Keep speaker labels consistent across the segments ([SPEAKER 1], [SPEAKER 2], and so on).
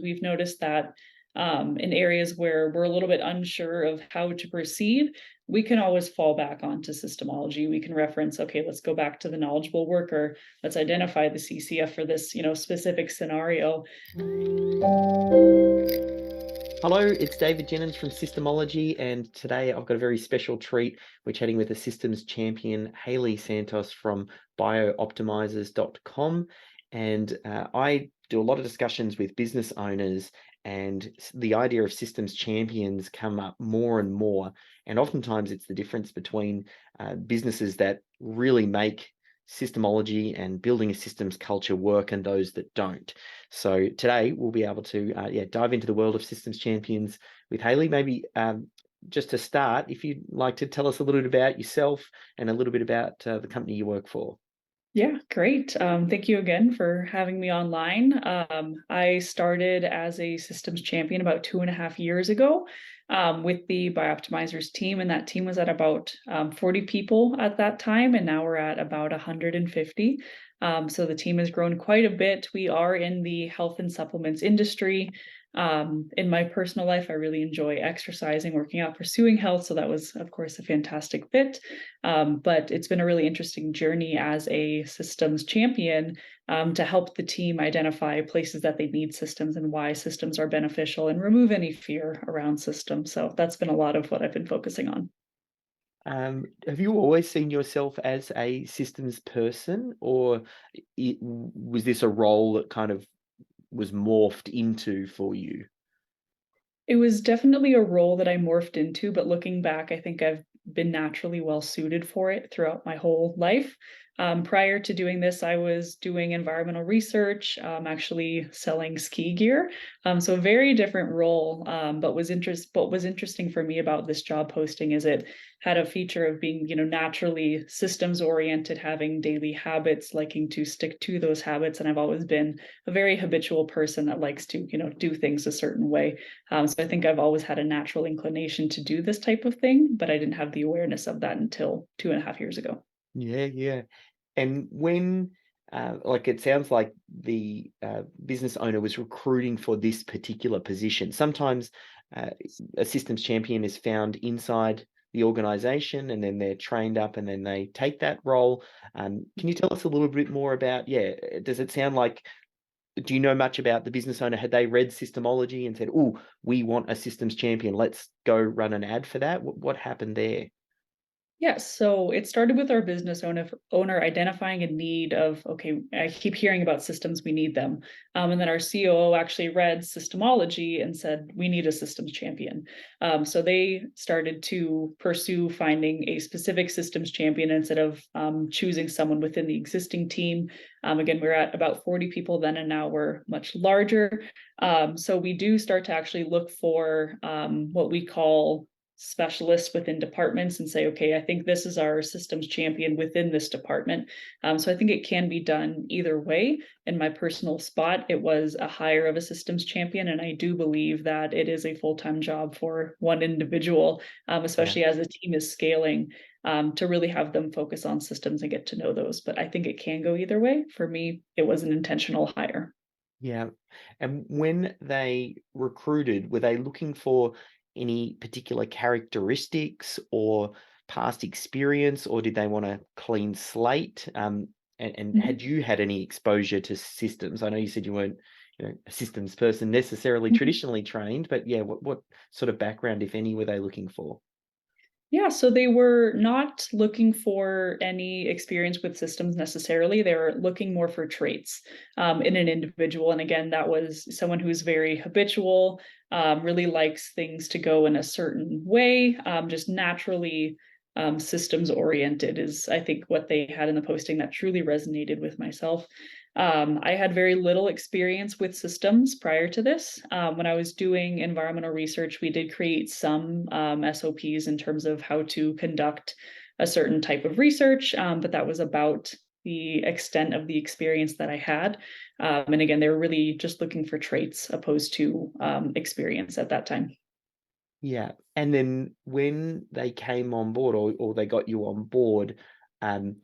[SPEAKER 1] We've noticed that in areas where we're a little bit unsure of how to proceed, we can always fall back onto systemology. We can reference, okay, let's go back to the knowledgeable worker. Let's identify the CCF for this, specific scenario.
[SPEAKER 2] Hello, it's David Jennings from Systemology, and today I've got a very special treat. We're chatting with the Systems Champion, Haley Santos from BiOptimizers.com. And I do a lot of discussions with business owners, and the idea of systems champions come up more and more. And oftentimes it's the difference between businesses that really make systemology and building a systems culture work and those that don't. So today we'll be able to dive into the world of systems champions with Haley. Maybe just to start, if you'd like to tell us a little bit about yourself and a little bit about the company you work for.
[SPEAKER 1] Yeah, great. Thank you again for having me online. I started as a systems champion about 2.5 years ago with the BiOptimizers team, and that team was at about 40 people at that time, and now we're at about 150. So the team has grown quite a bit. We are in the health and supplements industry. In my personal life, I really enjoy exercising, working out, pursuing health. So that was, of course, a fantastic fit. But it's been a really interesting journey as a systems champion to help the team identify places that they need systems and why systems are beneficial and remove any fear around systems. So that's been a lot of what I've been focusing on.
[SPEAKER 2] Have you always seen yourself as a systems person, or was this a role that kind of was morphed into for you?
[SPEAKER 1] It was definitely a role that I morphed into, but looking back, I think I've been naturally well suited for it throughout my whole life. Prior to doing this, I was doing environmental research, actually selling ski gear. So a very different role, but what was interesting for me about this job posting is it had a feature of being, naturally systems oriented, having daily habits, liking to stick to those habits. And I've always been a very habitual person that likes to, do things a certain way. So I think I've always had a natural inclination to do this type of thing, but I didn't have the awareness of that until 2.5 years ago.
[SPEAKER 2] Yeah, yeah. And when, like, it sounds like the business owner was recruiting for this particular position. Sometimes uh, a systems champion is found inside the organization and then they're trained up and then they take that role. Can you tell us a little bit more about, does it sound like, do you know much about the business owner? Had they read systemology and said, oh, we want a systems champion, let's go run an ad for that? What happened there?
[SPEAKER 1] Yes, so it started with our business owner identifying a need of, okay, I keep hearing about systems, we need them. And then our COO actually read systemology and said, we need a systems champion. So they started to pursue finding a specific systems champion instead of choosing someone within the existing team. Again, we're at about 40 people then, and now we're much larger. So we do start to actually look for what we call specialists within departments and say, okay, I think this is our systems champion within this department. So I think it can be done either way. In my personal spot, it was a hire of a systems champion. And I do believe that it is a full-time job for one individual,
[SPEAKER 2] Yeah.
[SPEAKER 1] especially as the team is scaling, to really have them focus on systems and get to know those. But I think it can go either way. For me, it was an intentional hire.
[SPEAKER 2] Yeah. And when they recruited, were they looking for any particular characteristics or past experience, or did they want a clean slate? And had you had any exposure to systems? I know you said you weren't, a systems person necessarily
[SPEAKER 1] Mhm.
[SPEAKER 2] traditionally trained, but yeah, what sort of background, if any, were they looking for?
[SPEAKER 1] Yeah, so they were not looking for any experience with systems necessarily. They were looking more for traits in an individual. And again, that was someone who's very habitual, really likes things to go in a certain way, just naturally systems oriented is, I think, what they had in the posting that truly resonated with myself. I had very little experience with systems prior to this. When I was doing environmental research, we did create some SOPs in terms of how to conduct a certain type of research, but that was about the extent of the experience that I had. And again, they were really just looking for traits opposed to experience at that time.
[SPEAKER 2] Yeah. And then when they came on board, or they got you on board, um,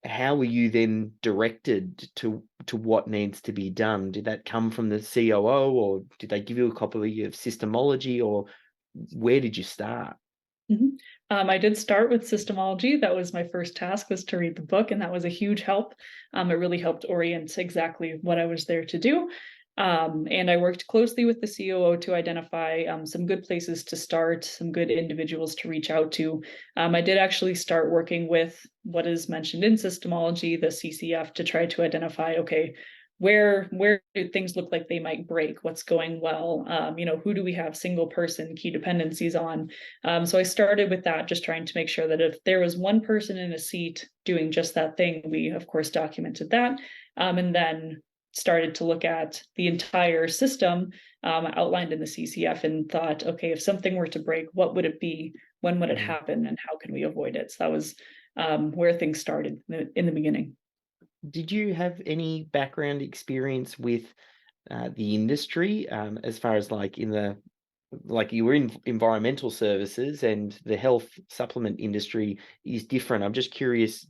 [SPEAKER 2] how were you then directed to what needs to be done? Did that come from the COO, or did they give you a copy of Systemology, or where did you start?
[SPEAKER 1] Mhm. I did start with Systemology. That was my first task, was to read the book, and that was a huge help. It really helped orient exactly what I was there to do. And I worked closely with the COO to identify some good places to start, some good individuals to reach out to. I did actually start working with what is mentioned in Systemology, the CCF, to try to identify, okay, where do things look like they might break? What's going well? Who do we have single person key dependencies on? So I started with that, just trying to make sure that if there was one person in a seat doing just that thing, we of course documented that, and then started to look at the entire system outlined in the CCF and thought, okay, if something were to break, what would it be? When would it
[SPEAKER 2] Mhm.
[SPEAKER 1] happen? And how can we avoid it? So that was where things started in the beginning.
[SPEAKER 2] Did you have any background experience with the industry, as far as like in the like you were in environmental services, and the health supplement industry is different. I'm just curious,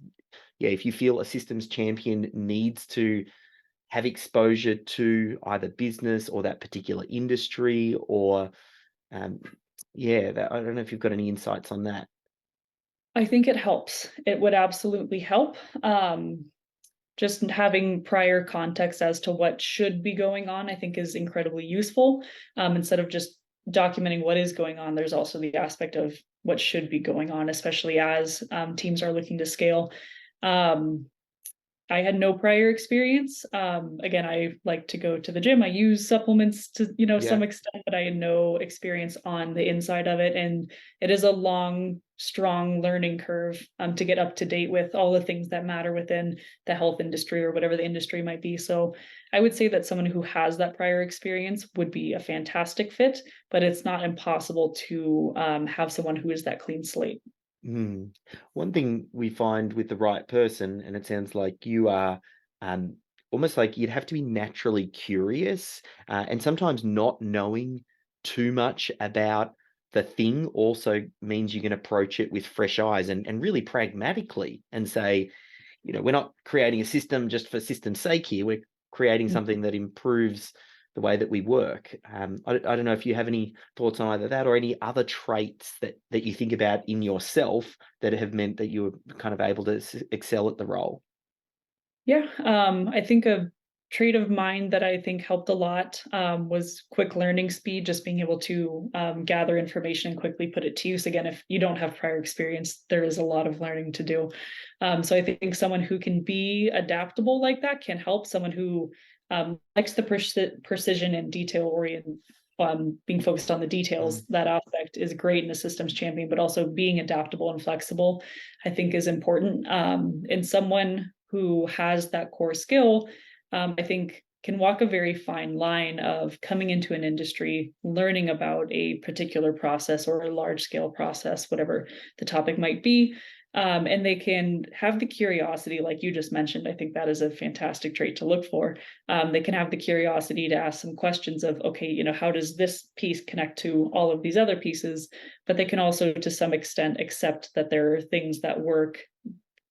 [SPEAKER 2] yeah, if you feel a systems champion needs to have exposure to either business or that particular industry, or um, yeah, I don't know if you've got any insights on that.
[SPEAKER 1] I think it helps. It would absolutely help. Just having prior context as to what should be going on, I think is incredibly useful. Instead of just documenting what is going on, there's also the aspect of what should be going on, especially as teams are looking to scale. Um, I had no prior experience. Again, I like to go to the gym. I use supplements to,
[SPEAKER 2] Yeah.
[SPEAKER 1] some extent, but I had no experience on the inside of it. And it is a long, strong learning curve to get up to date with all the things that matter within the health industry or whatever the industry might be. So I would say that someone who has that prior experience would be a fantastic fit, but it's not impossible to have someone who is that clean slate.
[SPEAKER 2] Mm. One thing we find with the right person, and it sounds like you are, um, almost like you'd have to be naturally curious, and sometimes not knowing too much about the thing also means you can approach it with fresh eyes, and really pragmatically, and say, we're not creating a system just for system's sake here. We're creating something that improves the way that we work. I don't know if you have any thoughts on either that or any other traits that you think about in yourself that have meant that you were kind of able to excel at the role.
[SPEAKER 1] Yeah, I think a trait of mine that I think helped a lot was quick learning speed, just being able to gather information and quickly put it to use. Again, if you don't have prior experience, there is a lot of learning to do. So I think someone who can be adaptable like that can help someone who likes the precision and detail orient. Being focused on the
[SPEAKER 2] Mm.
[SPEAKER 1] details, that aspect is great in a systems champion, but also being adaptable and flexible, I think, is important. And someone who has that core skill, I think, can walk a very fine line of coming into an industry, learning about a particular process or a large scale process, whatever the topic might be. And they can have the curiosity, like you just mentioned. I think that is a fantastic trait to look for. They can have the curiosity to ask some questions of, okay, how does this piece connect to all of these other pieces? But they can also, to some extent, accept that there are things that work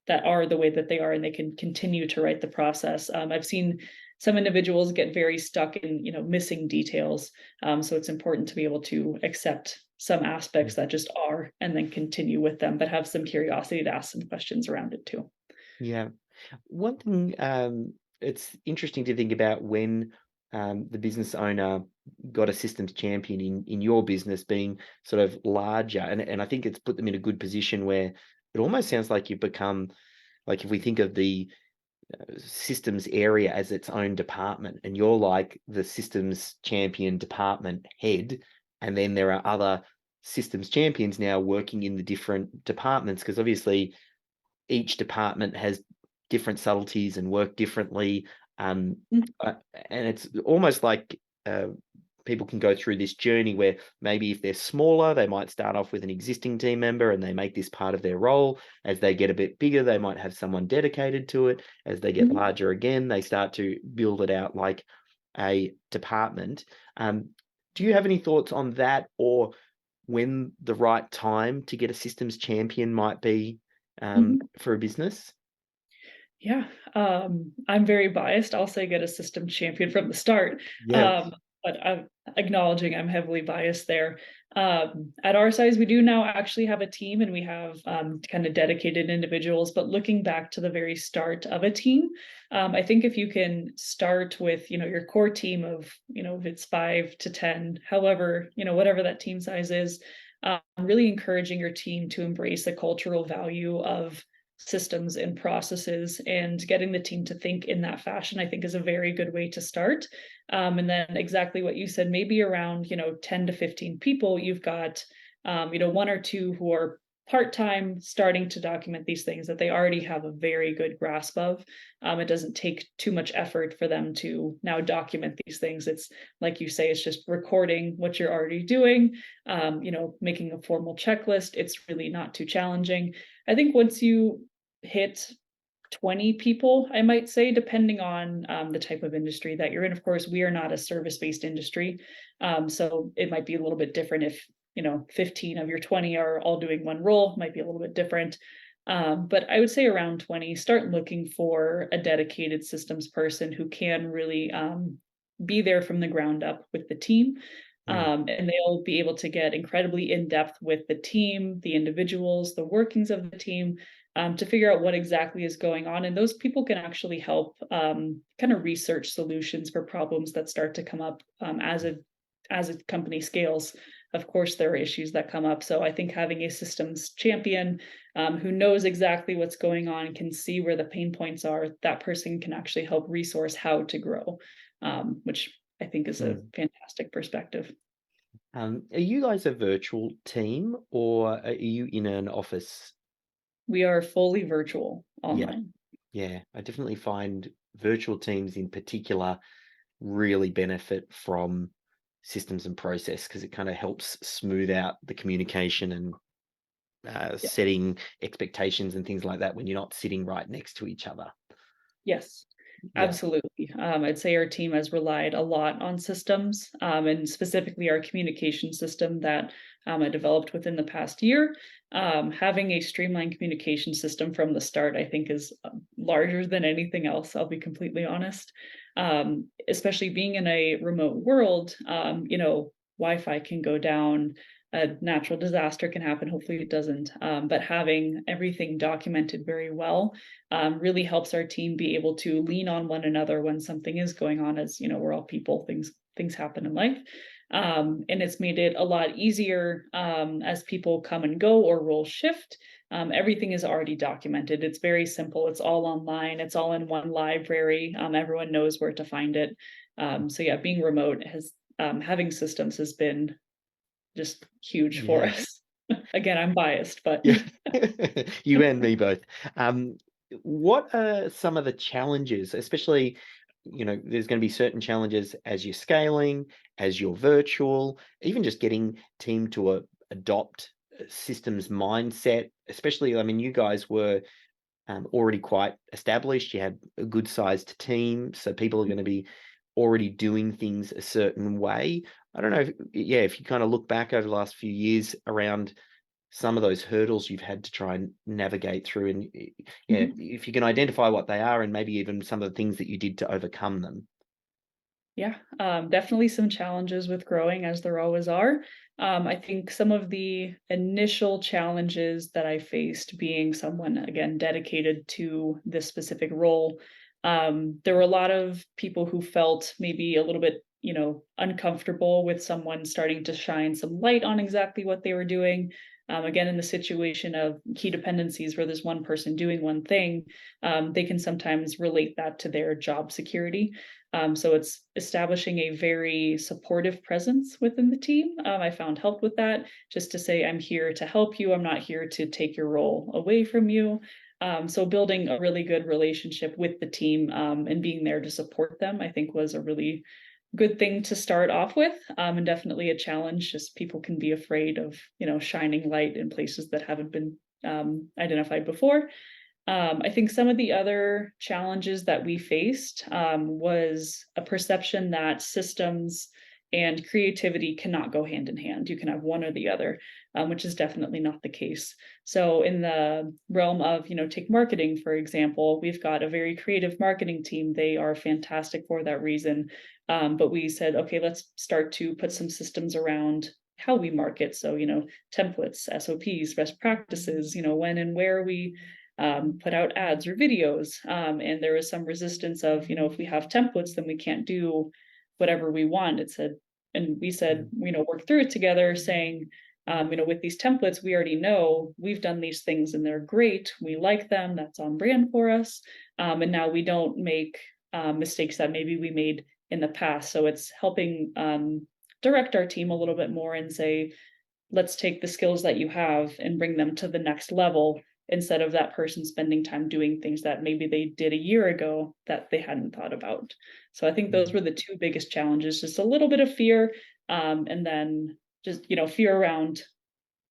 [SPEAKER 1] that are the way that they are, and they can continue to write the process. I've seen some individuals get very stuck in, missing details. So it's important to be able to accept some aspects that just are and then continue with them, but have some curiosity to ask some questions around it too.
[SPEAKER 2] Yeah. One thing, it's interesting to think about when the business owner got a systems champion in your business being sort of larger, and I think it's put them in a good position where it almost sounds like you've become, like if we think of the systems area as its own department, and you're like the systems champion department head, and then there are other systems champions now working in the different departments, because obviously each department has different subtleties and work differently. Um,
[SPEAKER 1] Mm.
[SPEAKER 2] uh, and it's almost like people can go through this journey where maybe if they're smaller, they might start off with an existing team member and they make this part of their role. As they get a bit bigger, they might have someone dedicated to it. As they get
[SPEAKER 1] Mhm.
[SPEAKER 2] larger again, they start to build it out like a department. Do you have any thoughts on that, or when the right time to get a systems champion might be
[SPEAKER 1] Mhm.
[SPEAKER 2] for a business?
[SPEAKER 1] Yeah, I'm very biased. I'll say get a system champion from the start.
[SPEAKER 2] Yeah.
[SPEAKER 1] Um, but I'm acknowledging I'm heavily biased there. At our size, we do now actually have a team and we have kind of dedicated individuals. But looking back to the very start of a team, I think if you can start with, your core team of, if it's 5 to 10, however, whatever that team size is, really encouraging your team to embrace the cultural value of systems and processes and getting the team to think in that fashion, I think is a very good way to start. And then exactly what you said, maybe around, 10 to 15 people, you've got, one or two who are part-time starting to document these things that they already have a very good grasp of. It doesn't take too much effort for them to now document these things. It's like you say, it's just recording what you're already doing, making a formal checklist. It's really not too challenging. I think once you hit 20 people, I might say, depending on the type of industry that you're in. Of course, we are not a service-based industry. So it might be a little bit different if, 15 of your 20 are all doing one role, might be a little bit different. But I would say around 20, start looking for a dedicated systems person who can really be there from the ground up with the team.
[SPEAKER 2] Mm.
[SPEAKER 1] And they'll be able to get incredibly in depth with the team, the individuals, the workings of the team, to figure out what exactly is going on. And those people can actually help kind of research solutions for problems that start to come up as a company scales. Of course, there are issues that come up. So I think having a systems champion who knows exactly what's going on, can see where the pain points are, that person can actually help resource how to grow, which I think is a
[SPEAKER 2] Mm.
[SPEAKER 1] fantastic perspective.
[SPEAKER 2] Are you guys a virtual team or are you in an office?
[SPEAKER 1] We are fully virtual
[SPEAKER 2] Yeah,
[SPEAKER 1] online.
[SPEAKER 2] yeah. I definitely find virtual teams in particular really benefit from systems and process because it kind of helps smooth out the communication and
[SPEAKER 1] Yeah.
[SPEAKER 2] setting expectations and things like that when you're not sitting right next to each other.
[SPEAKER 1] Yes,
[SPEAKER 2] Yeah.
[SPEAKER 1] absolutely. I'd say our team has relied a lot on systems, and specifically our communication system that I developed within the past year. Having a streamlined communication system from the start, I think, is larger than anything else. I'll be completely honest. Especially being in a remote world, Wi-Fi can go down. A natural disaster can happen. Hopefully, it doesn't. But having everything documented very well really helps our team be able to lean on one another when something is going on. As you know, we're all people, things happen in life. And it's made it a lot easier as people come and go or roles shift. Everything is already documented. It's very simple. It's all online. It's all in one library. Everyone knows where to find it. So yeah, being remote has having systems has been just huge for
[SPEAKER 2] Yeah.
[SPEAKER 1] us. Again, I'm biased, but
[SPEAKER 2] Yeah. You and me both. Um, what are some of the challenges, especially, there's going to be certain challenges as you're scaling, as you're virtual, even just getting team to adopt a systems mindset, especially, I mean, you guys were already quite established. You had a good sized team, so people are going to be already doing things a certain way. I don't know if you kind of look back over the last few years around some of those hurdles you've had to try and navigate through and yeah,
[SPEAKER 1] Mhm.
[SPEAKER 2] if you can identify what they are and maybe even some of the things that you did to overcome them.
[SPEAKER 1] Yeah, definitely some challenges with growing as there always are. I think some of the initial challenges that I faced being someone, again, dedicated to this specific role, there were a lot of people who felt maybe a little bit, uncomfortable with someone starting to shine some light on exactly what they were doing. Again, in the situation of key dependencies where there's one person doing one thing, they can sometimes relate that to their job security. So it's establishing a very supportive presence within the team. I found helped with that, just to say, I'm here to help you. I'm not here to take your role away from you. So building a really good relationship with the team and being there to support them, I think was a really good thing to start off with, and definitely a challenge. Just people can be afraid of, shining light in places that haven't been identified before. I think some of the other challenges that we faced was a perception that systems and creativity cannot go hand in hand. You can have one or the other, which is definitely not the case. So in the realm of, take marketing, for example, we've got a very creative marketing team. They are fantastic for that reason. But we said, okay, let's start to put some systems around how we market. So, templates, SOPs, best practices, when and where we put out ads or videos. And there was some resistance of, if we have templates, then we can't do whatever we want. It said, and we said, work through it together, saying, with these templates, we already know we've done these things and they're great. We like them. That's on brand for us. And now we don't make mistakes that maybe we made in the past. So it's helping direct our team a little bit more and say, let's take the skills that you have and bring them to the next level instead of that person spending time doing things that maybe they did a year ago that they hadn't thought about. So I think those
[SPEAKER 2] Mm.
[SPEAKER 1] were the two biggest challenges, just a little bit of fear, and then just, fear around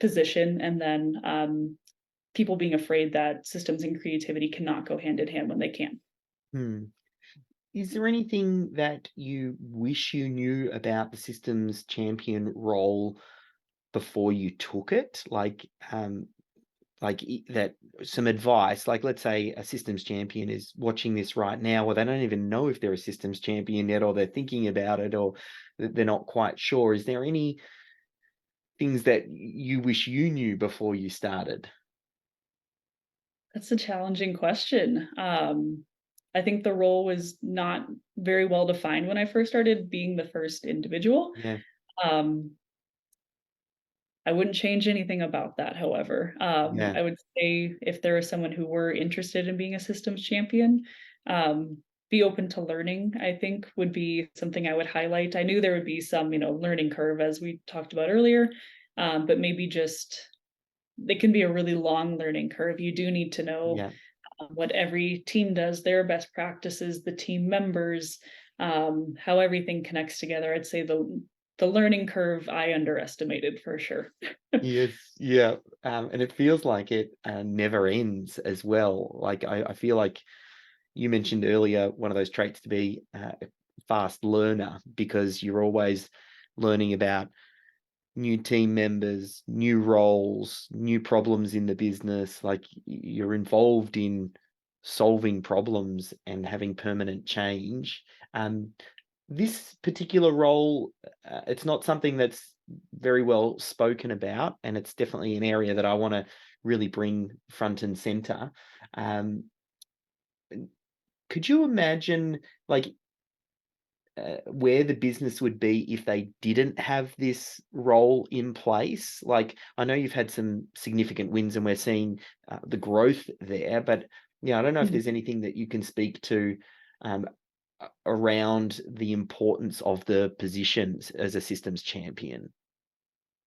[SPEAKER 1] position, and then people being afraid that systems and creativity cannot go hand in hand when they can.
[SPEAKER 2] Hmm. Is there anything that you wish you knew about the systems champion role before you took it? That some advice, like let's say a systems champion is watching this right now, or they don't even know if they're a systems champion yet, or they're thinking about it, or they're not quite sure. Is there any things that you wish you knew before you started?
[SPEAKER 1] That's a challenging question. I think the role was not very well defined when I first started being the first individual.
[SPEAKER 2] Yeah,
[SPEAKER 1] Um, I wouldn't change anything about that, however.
[SPEAKER 2] yeah,
[SPEAKER 1] I would say if there is someone who were interested in being a systems champion, be open to learning, I think would be something I would highlight. I knew there would be some, learning curve as we talked about earlier, but maybe just it can be a really long learning curve. You do need to know
[SPEAKER 2] yeah.
[SPEAKER 1] what every team does, their best practices, the team members, how everything connects together. I'd say the learning curve I underestimated for sure.
[SPEAKER 2] Yes, yeah, and it feels like it never ends as well. Like I feel like you mentioned earlier one of those traits to be a fast learner because you're always learning about new team members, new roles, new problems in the business. Like you're involved in solving problems and having permanent change. Um, this particular role, it's not something that's very well spoken about, and it's definitely an area that I want to really bring front and center. Um, could you imagine, like, where the business would be if they didn't have this role in place? Like, I know you've had some significant wins, and we're seeing the growth there, but yeah, I don't know if
[SPEAKER 1] Mhm.
[SPEAKER 2] there's anything that you can speak to um, around the importance of the positions as a systems champion.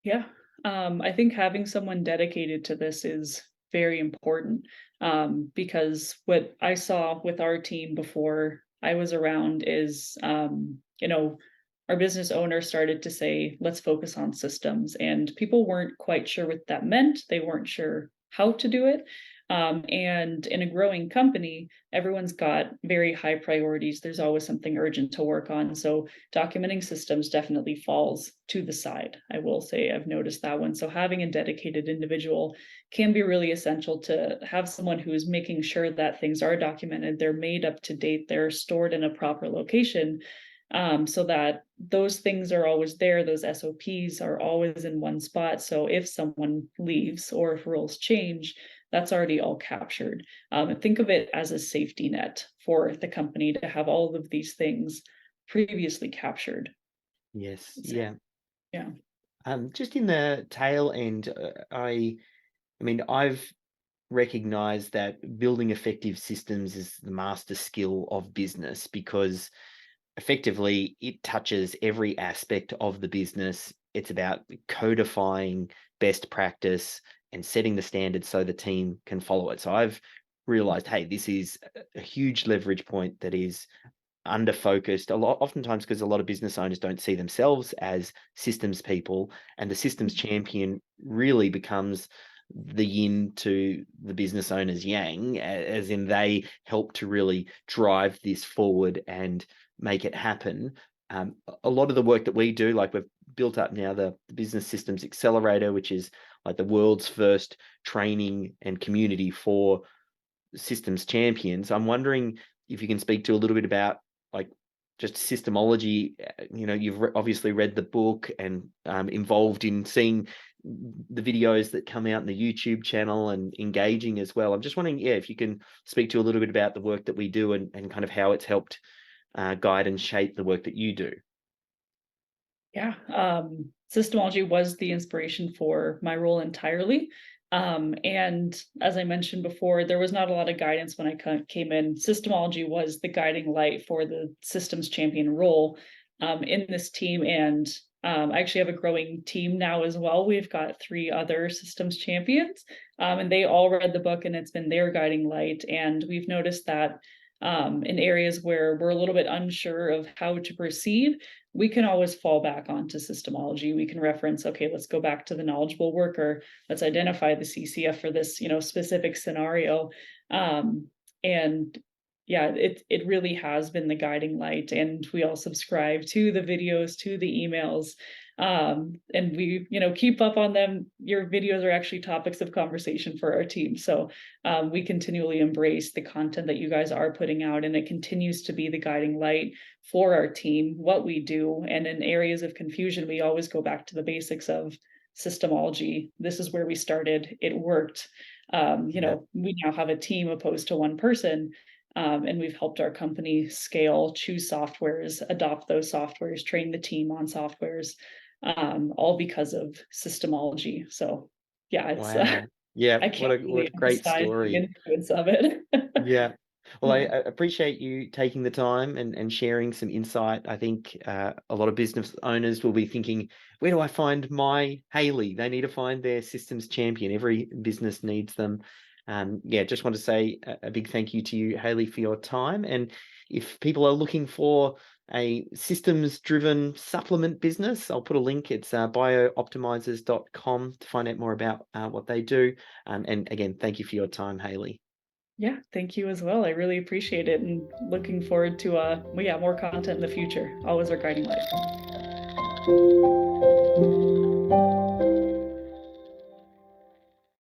[SPEAKER 1] Yeah. I think having someone dedicated to this is very important, because what I saw with our team before I was around is, our business owner started to say, let's focus on systems. And people weren't quite sure what that meant. They weren't sure how to do it. And in a growing company, everyone's got very high priorities. There's always something urgent to work on. So documenting systems definitely falls to the side. I will say I've noticed that one. So having a dedicated individual can be really essential to have someone who is making sure that things are documented, they're made up to date, they're stored in a proper location, so that those things are always there. Those SOPs are always in one spot. So if someone leaves or if rules change, that's already all captured. And think of it as a safety net for the company to have all of these things previously captured.
[SPEAKER 2] Yes,
[SPEAKER 1] So,
[SPEAKER 2] yeah.
[SPEAKER 1] yeah.
[SPEAKER 2] Just in the tail end, I mean, I've recognized that building effective systems is the master skill of business because effectively it touches every aspect of the business. It's about codifying best practice and setting the standards so the team can follow it. So I've realized, hey, this is a huge leverage point that is under focused a lot, oftentimes because a lot of business owners don't see themselves as systems people, and the systems champion really becomes the yin to the business owner's yang, as in they help to really drive this forward and make it happen. A lot of the work that we do, like we've built up now the Business Systems Accelerator, which is like the world's first training and community for systems champions. I'm wondering if you can speak to a little bit about like just systemology. You've obviously read the book and involved in seeing the videos that come out in the YouTube channel and engaging as well. I'm just wondering, yeah, if you can speak to a little bit about the work that we do and kind of how it's helped guide and shape the work that you do.
[SPEAKER 1] Yeah, Systemology was the inspiration for my role entirely. And as I mentioned before, there was not a lot of guidance when I came in. Systemology was the guiding light for the systems champion role in this team. And I actually have a growing team now as well. We've got 3 other systems champions, and they all read the book, and it's been their guiding light. And we've noticed that in areas where we're a little bit unsure of how to proceed, we can always fall back onto systemology. We can reference, okay, let's go back to the knowledgeable worker. Let's identify the CCF for this, specific scenario. And yeah, it really has been the guiding light. And we all subscribe to the videos, to the emails. And we, keep up on them. Your videos are actually topics of conversation for our team. So we continually embrace the content that you guys are putting out, and it continues to be the guiding light for our team, what we do. And in areas of confusion, we always go back to the basics of systemology. This is where we started. It worked.
[SPEAKER 2] Yeah.
[SPEAKER 1] We now have a team opposed to one person. And we've helped our company scale, choose softwares, adopt those softwares, train the team on softwares, all because of systemology. So yeah, it's
[SPEAKER 2] Wow. Yeah,
[SPEAKER 1] I
[SPEAKER 2] what
[SPEAKER 1] can't
[SPEAKER 2] a
[SPEAKER 1] really
[SPEAKER 2] great
[SPEAKER 1] emphasize the
[SPEAKER 2] story.
[SPEAKER 1] influence of it.
[SPEAKER 2] Yeah. Well, I
[SPEAKER 1] Yeah.
[SPEAKER 2] appreciate you taking the time and sharing some insight. I think a lot of business owners will be thinking, where do I find my Haley? They need to find their systems champion. Every business needs them. Yeah, just want to say a big thank you to you, Haley, for your time. And if people are looking for a systems-driven supplement business, I'll put a link. It's BiOptimizers.com to find out more about what they do. And again, thank you for your time, Haley.
[SPEAKER 1] Yeah, thank you as well. I really appreciate it, and looking forward to more content in the future. Always our guiding light.